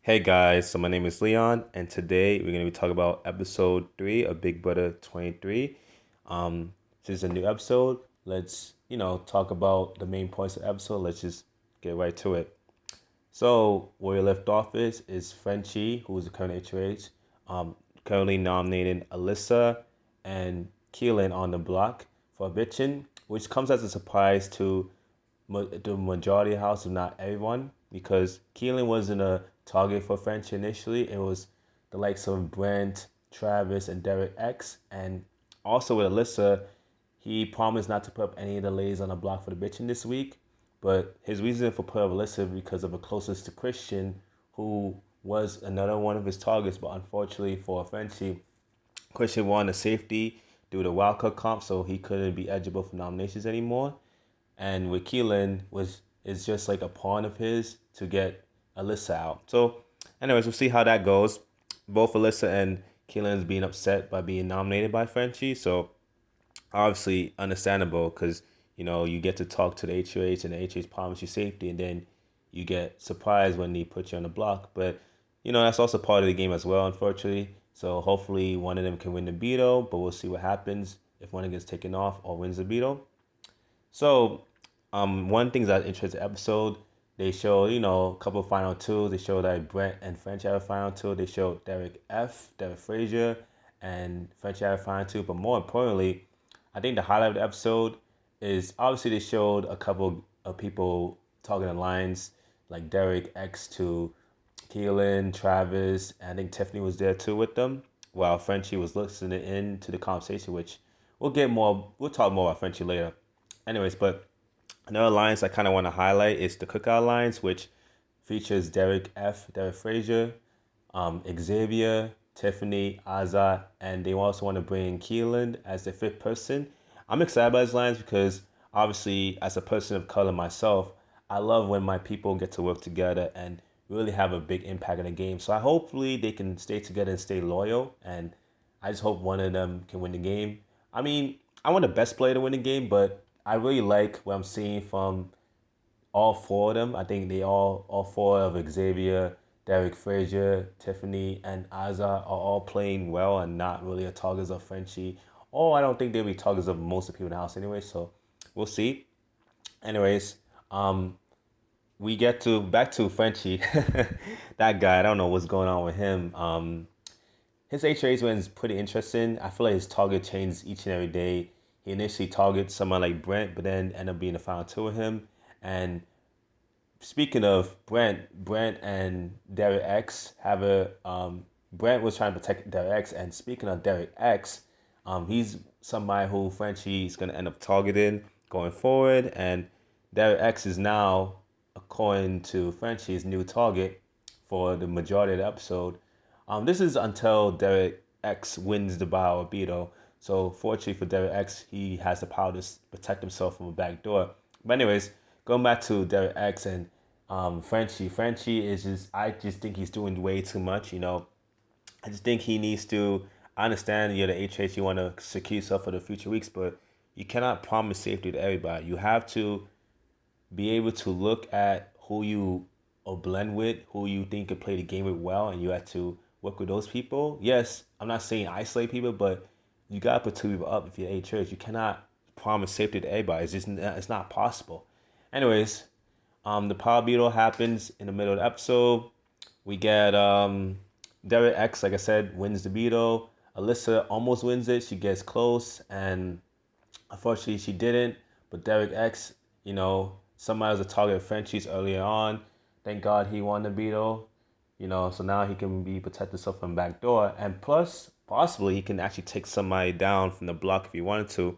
Hey guys, so my name is Leon, and today we're going to be talking about episode 3 of Big Brother 23. This is a new episode. Let's talk about the main points of the episode. Let's just get right to it. So, where we left off is Frenchie, who is the current HOH, currently nominating Alyssa and Keelan on the block for eviction, which comes as a surprise to the majority of the house, if not everyone, because Keelan wasn't a target for Frenchie initially. It was the likes of Brent, Travis, and Derek X. And also with Alyssa, he promised not to put up any of the ladies on the block for the bitching this week. But his reason for putting up Alyssa because of her closest to Christian, who was another one of his targets, but unfortunately for Frenchie, Christian won the safety due to wildcard comp, so he couldn't be eligible for nominations anymore. And with Keelan was is just like a pawn of his to get Alyssa out. So, anyways, we'll see how that goes. Both Alyssa and Keelan is being upset by being nominated by Frenchie, so obviously understandable because you get to talk to the HOH and the HOH promise you safety, and then you get surprised when they put you on the block. But that's also part of the game as well, unfortunately. So hopefully one of them can win the veto, but we'll see what happens if one gets taken off or wins the veto. So, one thing that interesting episode, they show a couple of final two. They show that Brent and French had a final two. They showed Derek Frazier, and French had a final two. But more importantly, I think the highlight of the episode is obviously they showed a couple of people talking the lines like Derek X to Keelan, Travis, and I think Tiffany was there too with them, while Frenchie was listening in to the conversation, which we'll talk more about Frenchie later. Anyways, but another alliance I kind of want to highlight is the Cookout Alliance, which features Derek Frazier, Xavier, Tiffany, Azat, and they also want to bring Keelan as the fifth person. I'm excited about this alliance because obviously, as a person of color myself, I love when my people get to work together and really have a big impact in the game. So I hopefully they can stay together and stay loyal, and I just hope one of them can win the game. I mean, I want the best player to win the game, but I really like what I'm seeing from all four of them. I think all four of Xavier, Derek Frazier, Tiffany, and Azar are all playing well and not really a targets of Frenchie. Or I don't think they'll be targets of most of the people in the house anyway. So we'll see. Anyways, we get to back to Frenchie. That guy, I don't know what's going on with him. His HRA's win is pretty interesting. I feel like his target changes each and every day. He initially targets someone like Brent, but then end up being the final two with him. And speaking of Brent and Derek X have a Brent was trying to protect Derek X, and speaking of Derek X, he's somebody who Frenchie's gonna end up targeting going forward, and Derek X is now, according to Frenchie's new target for the majority of the episode. This is until Derek X wins the Bio Beto. So fortunately for Derek X, he has the power to protect himself from a back door. But anyways, going back to Derek X and Frenchie. Frenchie is I just think he's doing way too much. I just think he needs to. I understand you're the HH, you want to secure yourself for the future weeks, but you cannot promise safety to everybody. You have to be able to look at who you or blend with, who you think can play the game with well, and you have to work with those people. Yes, I'm not saying isolate people, but you gotta put two people up if you're a church. You cannot promise safety to everybody. It's not possible. Anyways, the power beetle happens in the middle of the episode. We get Derek X, like I said, wins the beetle. Alyssa almost wins it. She gets close, and unfortunately, she didn't. But Derek X, somebody was a target of Frenchie's earlier on. Thank God he won the beetle. So now he can be protect himself from back door. And plus, possibly he can actually take somebody down from the block if he wanted to,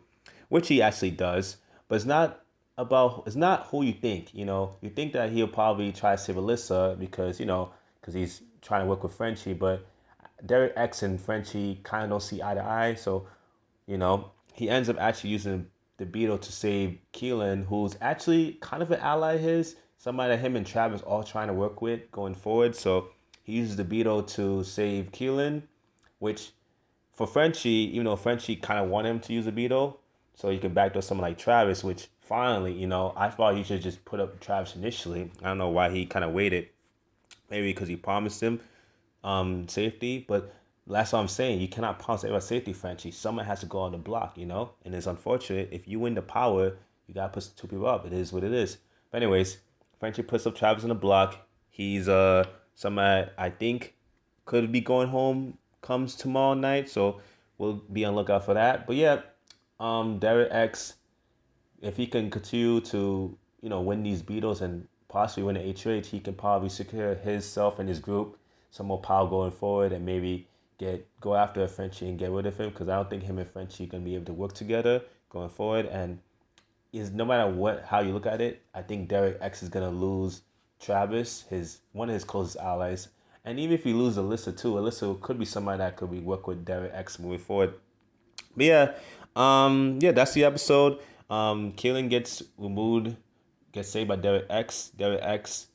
which he actually does. But it's not who you think. You think that he'll probably try to save Alyssa because he's trying to work with Frenchie, but Derek X and Frenchie kind of don't see eye to eye. So, he ends up actually using the Beetle to save Keelan, who's actually kind of an ally of his, somebody that him and Travis all trying to work with going forward. So he uses the Beetle to save Keelan, which for Frenchie, even though Frenchie kind of wanted him to use the Beetle, so you can backdoor someone like Travis, which finally, I thought he should just put up Travis initially. I don't know why he kind of waited. maybe because he promised him safety. But that's what I'm saying. You cannot promise everyone safety, Frenchie. Someone has to go on the block, you know? And it's unfortunate. If you win the power, you got to put two people up. It is what it is. But anyways, Frenchie puts up Travis on the block. He's someone I think could be going home comes tomorrow night. So we'll be on lookout for that. But yeah, Derek X, if he can continue to, win these Beatles and possibly win the HOH, he can probably secure himself and his group some more power going forward and maybe go after Frenchie and get rid of him because I don't think him and Frenchie are gonna be able to work together going forward. And is no matter how you look at it, I think Derek X is gonna lose Travis, his one of his closest allies. And even if he loses Alyssa too, Alyssa could be somebody that could be work with Derek X moving forward. But yeah, yeah, that's the episode. Kaylin gets removed, gets saved by Derek X. Derek X,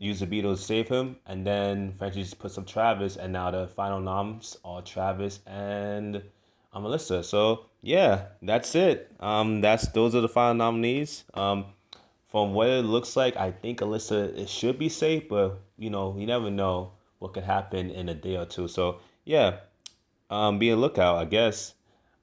use the Beatles to save him, and then Frenchie just puts up Travis, and now the final noms are Travis and Melissa. So yeah, that's it. Those are the final nominees. From what it looks like, I think Alyssa it should be safe, but you never know what could happen in a day or two. So yeah, be on lookout, I guess.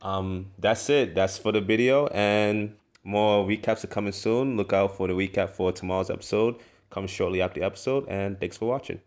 That's it. That's for the video, and more recaps are coming soon. Look out for the recap for tomorrow's episode. Comes shortly after the episode, and thanks for watching.